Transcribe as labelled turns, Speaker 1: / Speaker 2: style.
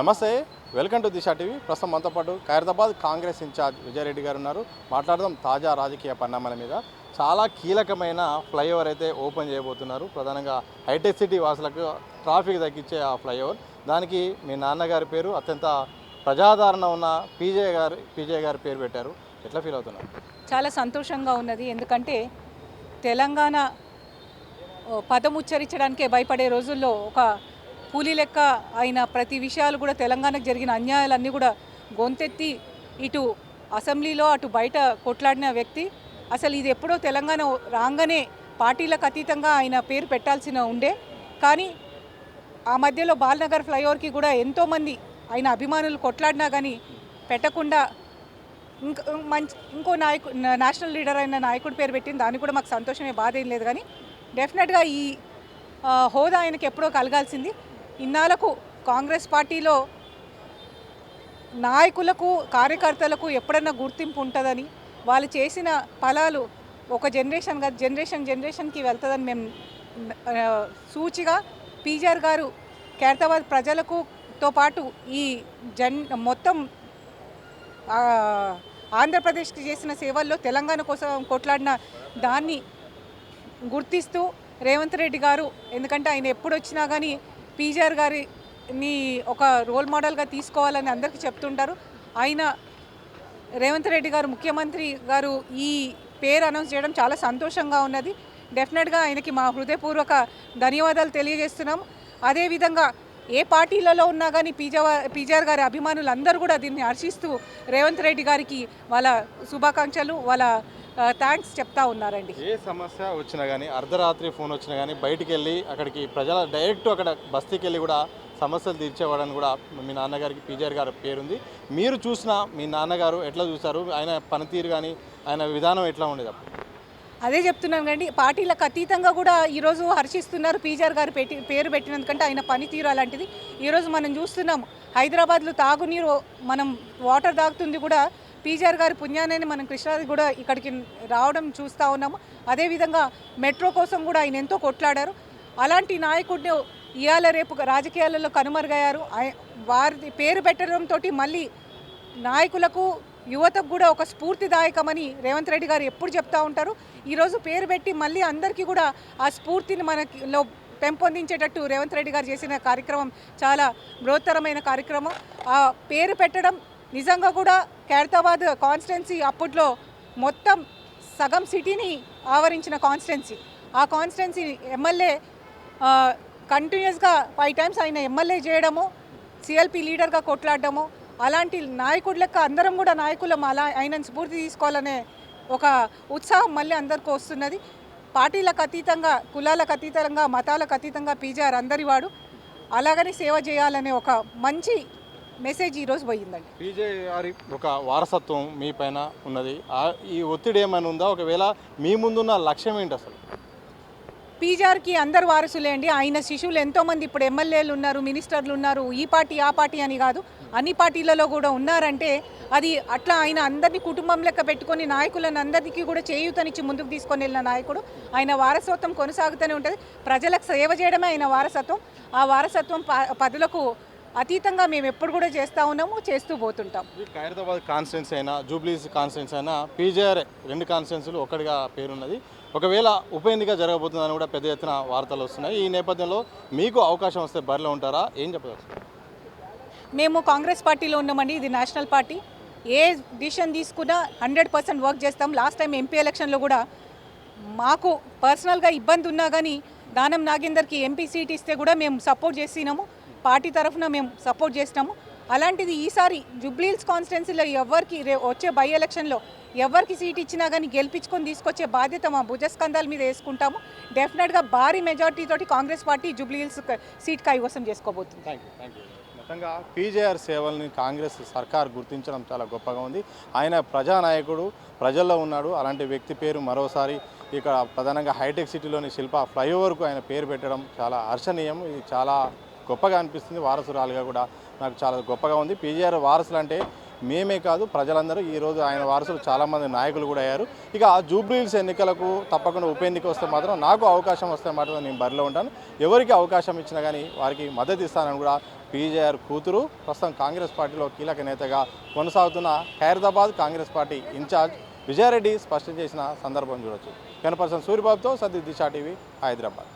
Speaker 1: నమస్తే, welcome to Disha TV. ప్రస్తుతం మనతో పాటు ఖైరతాబాద్ కాంగ్రెస్ ఇన్ఛార్జ్ విజయారెడ్డి గారు ఉన్నారు. మాట్లాడదాం తాజా రాజకీయ పరిణామాల మీద. చాలా కీలకమైన ఫ్లైఓవర్ అయితే ఓపెన్ చేయబోతున్నారు. ప్రధానంగా హైటెక్ సిటీ వాసులకు ట్రాఫిక్ తగ్గించే ఆ ఫ్లైఓవర్. దానికి మీ నాన్నగారి పేరు, అత్యంత ప్రజాదరణ ఉన్న పీజే గారి పేరు పెట్టారు. ఎట్లా ఫీల్ అవుతున్నారు?
Speaker 2: చాలా సంతోషంగా ఉన్నది. ఎందుకంటే తెలంగాణ పదం ఉచ్చరించడానికే భయపడే రోజుల్లో ఒక కూలీ లెక్క అయిన ప్రతి విషయాలు కూడా తెలంగాణకు జరిగిన అన్యాయాలన్నీ కూడా గొంతెత్తి ఇటు అసెంబ్లీలో అటు బయట కొట్లాడిన వ్యక్తి. అసలు ఇది ఎప్పుడో తెలంగాణ రాగానే పార్టీలకు అతీతంగా ఆయన పేరు పెట్టాల్సిన ఉండే. కానీ ఆ మధ్యలో బాలనగర్ ఫ్లైఓవర్కి కూడా ఎంతోమంది ఆయన అభిమానులు కొట్లాడినా కానీ పెట్టకుండా ఇంకో నేషనల్ లీడర్ అయిన నాయకుడి పేరు పెట్టింది. దానికి కూడా మాకు సంతోషమే, బాధ ఏం లేదు. కానీ డెఫినెట్గా ఈ హోదా ఆయనకి ఎప్పుడో కలగాల్సింది. ఇన్నాళ్లకు కాంగ్రెస్ పార్టీలో నాయకులకు కార్యకర్తలకు ఎప్పుడన్నా గుర్తింపు ఉంటుందని, వాళ్ళు చేసిన ఫలాలు ఒక జనరేషన్కి వెళ్తుందని మేము సూచిగా పీజీఆర్ గారు ఖైరతాబాద్ ప్రజలకుతో పాటు ఈ మొత్తం ఆంధ్రప్రదేశ్కి చేసిన సేవల్లో తెలంగాణ కోసం కొట్లాడిన దాన్ని గుర్తిస్తూ రేవంత్ రెడ్డి గారు, ఎందుకంటే ఆయన ఎప్పుడు వచ్చినా కానీ పీజీఆర్ గారిని ఒక రోల్ మోడల్గా తీసుకోవాలని అందరికీ చెప్తుంటారు. ఆయన రేవంత్ రెడ్డి గారు ముఖ్యమంత్రి గారు ఈ పేరు అనౌన్స్ చేయడం చాలా సంతోషంగా ఉన్నది. డెఫినెట్గా ఆయనకి మా హృదయపూర్వక ధన్యవాదాలు తెలియజేస్తున్నాం. అదేవిధంగా ఏ పార్టీలలో ఉన్నా కానీ పీజీఆర్ గారి అభిమానులు అందరూ కూడా దీన్ని హర్షిస్తూ రేవంత్ రెడ్డి గారికి వాళ్ళ శుభాకాంక్షలు, వాళ్ళ థ్యాంక్స్ చెప్తా ఉన్నారండి.
Speaker 1: ఏ సమస్య వచ్చినా కానీ, అర్ధరాత్రి ఫోన్ వచ్చినా కానీ బయటికి వెళ్ళి అక్కడికి ప్రజల డైరెక్ట్ అక్కడ బస్తీకి వెళ్ళి కూడా సమస్యలు తీర్చేవాడని కూడా మీ నాన్నగారికి పీజీఆర్ గారి పేరుంది. మీరు చూసిన మీ నాన్నగారు ఎట్లా చూశారు? ఆయన పనితీరు కానీ ఆయన విధానం ఎట్లా ఉండేది?
Speaker 2: అదే చెప్తున్నాను కండి, పార్టీలకు అతీతంగా కూడా ఈరోజు హర్షిస్తున్నారు పీజీఆర్ గారు పేరు పెట్టినందుకంటే ఆయన పనితీరు అలాంటిది. ఈరోజు మనం చూస్తున్నాం హైదరాబాద్లో తాగునీరు, మనం వాటర్ తాగుతుంది కూడా పీజీఆర్ గారి పుణ్యాన్ని మనం కృష్ణాది కూడా ఇక్కడికి రావడం చూస్తూ ఉన్నాము. అదేవిధంగా మెట్రో కోసం కూడా ఆయన ఎంతో కొట్లాడారు. అలాంటి నాయకుడిని ఇవాళ రేపు రాజకీయాలలో కనుమరుగయ్యారు. వారి పేరు పెట్టడంతో మళ్ళీ నాయకులకు, యువతకు కూడా ఒక స్ఫూర్తిదాయకమని రేవంత్ రెడ్డి గారు ఎప్పుడు చెప్తూ ఉంటారు. ఈరోజు పేరు పెట్టి మళ్ళీ అందరికీ కూడా ఆ స్ఫూర్తిని మనలో పెంపొందించేటట్టు రేవంత్ రెడ్డి గారు చేసిన కార్యక్రమం చాలా బృహత్తరమైన కార్యక్రమం. ఆ పేరు పెట్టడం నిజంగా కూడా ఖైరతాబాద్ కాన్స్టిట్యున్సీ అప్పట్లో మొత్తం సగం సిటీని ఆవరించిన కాన్స్టిట్యున్సీ. ఆ కాన్స్టిట్యున్సీ ఎమ్మెల్యే కంటిన్యూస్గా 5 times ఆయన ఎమ్మెల్యే చేయడము, సిఎల్పి లీడర్గా కొట్లాడడము, అలాంటి నాయకుడి లెక్క అందరం కూడా నాయకులం అలా ఆయనను స్ఫూర్తి తీసుకోవాలనే ఒక ఉత్సాహం మళ్ళీ అందరికీ వస్తున్నది. పార్టీలకు అతీతంగా, కులాలకు అతీతంగా, మతాలకు అతీతంగా పీజీఆర్ అందరి వాడు, అలాగనే సేవ చేయాలనే ఒక మంచి మెసేజ్ ఈరోజు పోయిందండి.
Speaker 1: పీజీఆర్ ఒక వారసత్వం మీ పైన ఉన్నది. ఈ ఒత్తిడి ఏమైనా ఉందా? ఒకవేళ మీ ముందున్న లక్ష్యం ఏంటి అసలు?
Speaker 2: పీజీఆర్కి అందరు వారసులే అండి. ఆయన శిష్యులు ఎంతోమంది ఇప్పుడు ఎమ్మెల్యేలు ఉన్నారు, మినిస్టర్లు ఉన్నారు. ఈ పార్టీ ఆ పార్టీ అని కాదు, అన్ని పార్టీలలో కూడా ఉన్నారంటే అది అట్లా ఆయన అందరినీ కుటుంబం లెక్క పెట్టుకొని నాయకులను అందరికీ కూడా చేయూతనిచ్చి ముందుకు తీసుకొని వెళ్ళిన నాయకుడు. ఆయన వారసత్వం కొనసాగుతూనే ఉంటుంది. ప్రజలకు సేవ చేయడమే ఆయన వారసత్వం. ఆ వారసత్వం పదులకు అతీతంగా మేము ఎప్పుడు కూడా చేస్తూ ఉన్నాము, చేస్తూ పోతుంటాం.
Speaker 1: ఖైరతాబాద్ కాన్స్టిట్యున్సీ అయినా, జూబ్లీస్ కాన్స్టిట్యున్సీ అయినా పీజీఆర్ 2 కాన్స్టిట్యున్సీలు ఒక్కడిగా పేరున్నది. ఒకవేళ ఉప ఎన్నిక జరగబోతుందని కూడా పెద్ద ఎత్తున వార్తలు వస్తున్నాయి. ఈ నేపథ్యంలో మీకు అవకాశం వస్తే బరిలో ఉంటారా? ఏం చెప్పవచ్చు?
Speaker 2: మేము కాంగ్రెస్ పార్టీలో ఉన్నామండి. ఇది నేషనల్ పార్టీ. ఏ డిసిషన్ తీసుకున్నా 100% వర్క్ చేస్తాం. లాస్ట్ టైం ఎంపీ ఎలక్షన్లో కూడా మాకు పర్సనల్గా ఇబ్బంది ఉన్నా కానీ దానం నాగేందర్కి ఎంపీ సీట్ ఇస్తే కూడా మేము సపోర్ట్ చేసినాము. పార్టీ తరఫున మేము సపోర్ట్ చేసినాము. అలాంటిది ఈసారి జూబ్లీహిల్స్ కాన్స్టిట్యున్సీలో ఎవరికి వచ్చే బై ఎలక్షన్లో ఎవరికి సీట్ ఇచ్చినా కానీ గెలిపించుకొని తీసుకొచ్చే బాధ్యత మా భుజస్కంధాల మీద వేసుకుంటాము. డెఫినెట్గా భారీ మెజార్టీతోటి కాంగ్రెస్ పార్టీ జూబ్లీహిల్స్ సీట్ కైవసం చేసుకోబోతుంది.
Speaker 1: Thank you. మొత్తంగా పీజీఆర్ సేవల్ని కాంగ్రెస్ సర్కార్ గుర్తించడం చాలా గొప్పగా ఉంది. ఆయన ప్రజానాయకుడు, ప్రజల్లో ఉన్నాడు. అలాంటి వ్యక్తి పేరు మరోసారి ఇక్కడ ప్రధానంగా హైటెక్ సిటీలోని శిల్ప ఫ్లైఓవర్కు ఆయన పేరు పెట్టడం చాలా హర్షణీయం. ఇది చాలా గొప్పగా అనిపిస్తుంది. వారసురాలుగా కూడా నాకు చాలా గొప్పగా ఉంది. పీజీఆర్ వారసులు అంటే మేమే కాదు, ప్రజలందరూ. ఈరోజు ఆయన వారసులు చాలామంది నాయకులు కూడా అయ్యారు. ఇక జూబ్లీహిల్స్ ఎన్నికలకు తప్పకుండా ఉప ఎన్నిక వస్తే మాత్రం, నాకు అవకాశం వస్తే మాత్రం నేను బరిలో ఉంటాను. ఎవరికి అవకాశం ఇచ్చినా కానీ వారికి మద్దతు ఇస్తానని కూడా పీజేఆర్ కూతురు ప్రస్తుతం కాంగ్రెస్ పార్టీలో కీలక నేతగా కొనసాగుతున్న ఖైరతాబాద్ కాంగ్రెస్ పార్టీ ఇన్ఛార్జ్ విజయారెడ్డి స్పష్టం చేసిన సందర్భం చూడొచ్చు. కెన్ పర్సన్ సూరిబాబుతో సతీష్ దిశా టీవీ, హైదరాబాద్.